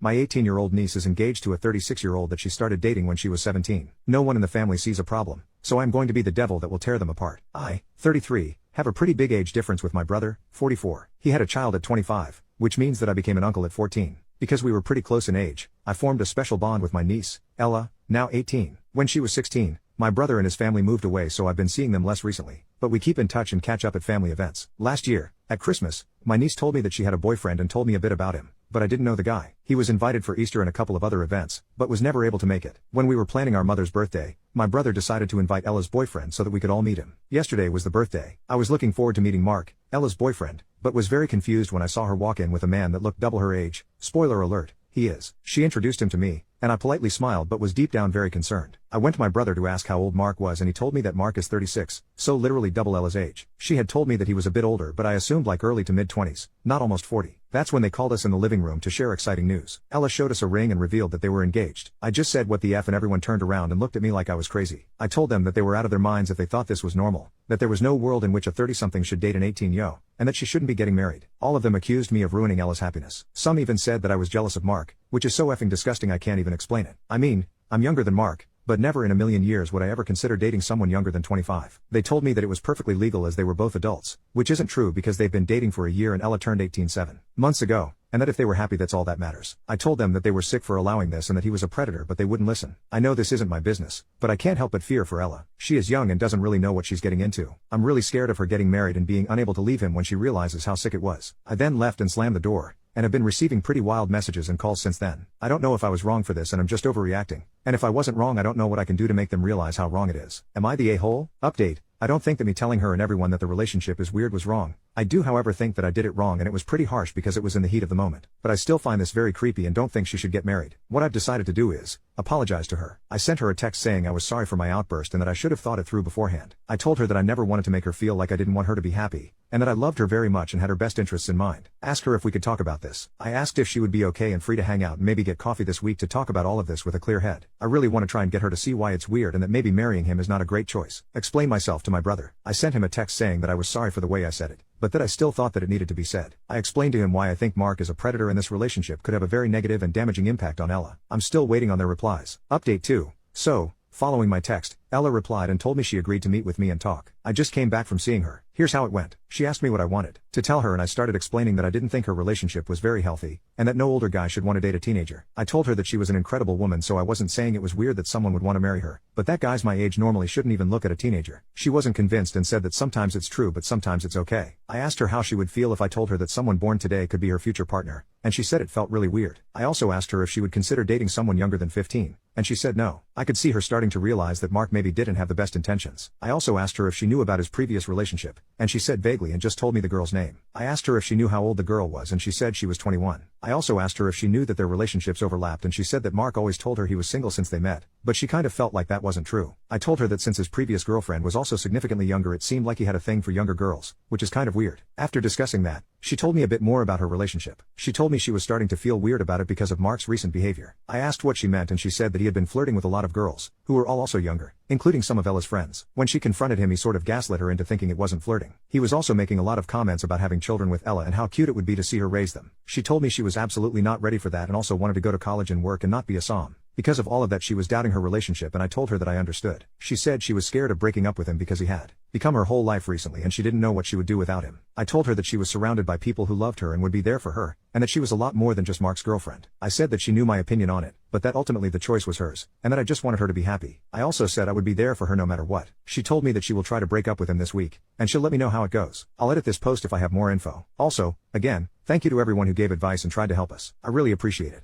My 18-year-old niece is engaged to a 36-year-old that she started dating when she was 17. No one in the family sees a problem, so I'm going to be the devil that will tear them apart. I, 33, have a pretty big age difference with my brother, 44. He had a child at 25, which means that I became an uncle at 14. Because we were pretty close in age, I formed a special bond with my niece, Ella, now 18. When she was 16, my brother and his family moved away, so I've been seeing them less recently. But we keep in touch and catch up at family events. Last year, at Christmas, my niece told me that she had a boyfriend and told me a bit about him, but I didn't know the guy. He was invited for Easter and a couple of other events, but was never able to make it. When we were planning our mother's birthday, my brother decided to invite Ella's boyfriend so that we could all meet him. Yesterday was the birthday. I was looking forward to meeting Mark, Ella's boyfriend, but was very confused when I saw her walk in with a man that looked double her age. Spoiler alert, he is. She introduced him to me, and I politely smiled but was deep down very concerned. I went to my brother to ask how old Mark was, and he told me that Mark is 36, so literally double Ella's age. She had told me that he was a bit older, but I assumed like early to mid-20s, not almost 40. That's when they called us in the living room to share exciting news. Ella showed us a ring and revealed that they were engaged. I just said what the F, and everyone turned around and looked at me like I was crazy. I told them that they were out of their minds if they thought this was normal, that there was no world in which a 30-something should date an 18-yo, and that she shouldn't be getting married. All of them accused me of ruining Ella's happiness. Some even said that I was jealous of Mark, which is so effing disgusting I can't even explain it. I mean, I'm younger than Mark, but never in a million years would I ever consider dating someone younger than 25. They told me that it was perfectly legal as they were both adults, which isn't true because they've been dating for a year and Ella turned 18 7 months ago, and that if they were happy that's all that matters. I told them that they were sick for allowing this and that he was a predator, but they wouldn't listen. I know this isn't my business, but I can't help but fear for Ella. She is young and doesn't really know what she's getting into. I'm really scared of her getting married and being unable to leave him when she realizes how sick it was. I then left and slammed the door, and have been receiving pretty wild messages and calls since then. I don't know if I was wrong for this and I'm just overreacting. And if I wasn't wrong, I don't know what I can do to make them realize how wrong it is. Am I the a-hole? Update. I don't think that me telling her and everyone that the relationship is weird was wrong. I do however think that I did it wrong, and it was pretty harsh because it was in the heat of the moment. But I still find this very creepy and don't think she should get married. What I've decided to do is apologize to her. I sent her a text saying I was sorry for my outburst and that I should have thought it through beforehand. I told her that I never wanted to make her feel like I didn't want her to be happy, and that I loved her very much and had her best interests in mind. Ask her if we could talk about this. I asked if she would be okay and free to hang out and maybe get coffee this week to talk about all of this with a clear head. I really want to try and get her to see why it's weird and that maybe marrying him is not a great choice. Explain myself to my brother. I sent him a text saying that I was sorry for the way I said it, but that I still thought that it needed to be said. I explained to him why I think Mark is a predator and this relationship could have a very negative and damaging impact on Ella. I'm still waiting on their replies. Update 2. So, following my text, Ella replied and told me she agreed to meet with me and talk. I just came back from seeing her. Here's how it went. She asked me what I wanted to tell her, and I started explaining that I didn't think her relationship was very healthy, and that no older guy should want to date a teenager. I told her that she was an incredible woman, so I wasn't saying it was weird that someone would want to marry her, but that guys my age normally shouldn't even look at a teenager. She wasn't convinced and said that sometimes it's true but sometimes it's okay. I asked her how she would feel if I told her that someone born today could be her future partner, and she said it felt really weird. I also asked her if she would consider dating someone younger than 15, and she said no. I could see her starting to realize that Mark maybe didn't have the best intentions. I also asked her if she knew about his previous relationship, and she said vaguely and just told me the girl's name. I asked her if she knew how old the girl was, and she said she was 21. I also asked her if she knew that their relationships overlapped, and she said that Mark always told her he was single since they met, but she kind of felt like that wasn't true. I told her that since his previous girlfriend was also significantly younger, it seemed like he had a thing for younger girls, which is kind of weird. After discussing that, she told me a bit more about her relationship. She told me she was starting to feel weird about it because of Mark's recent behavior. I asked what she meant, and she said that he had been flirting with a lot of girls, who were all also younger, including some of Ella's friends. When she confronted him, he sort of gaslit her into thinking it wasn't flirting. He was also making a lot of comments about having children with Ella and how cute it would be to see her raise them. She told me she was absolutely not ready for that and also wanted to go to college and work and not be a som. Because of all of that, she was doubting her relationship, and I told her that I understood. She said she was scared of breaking up with him because he had become her whole life recently and she didn't know what she would do without him. I told her that she was surrounded by people who loved her and would be there for her, and that she was a lot more than just Mark's girlfriend. I said that she knew my opinion on it, but that ultimately the choice was hers, and that I just wanted her to be happy. I also said I would be there for her no matter what. She told me that she will try to break up with him this week, and she'll let me know how it goes. I'll edit this post if I have more info. Also, again, thank you to everyone who gave advice and tried to help us. I really appreciate it.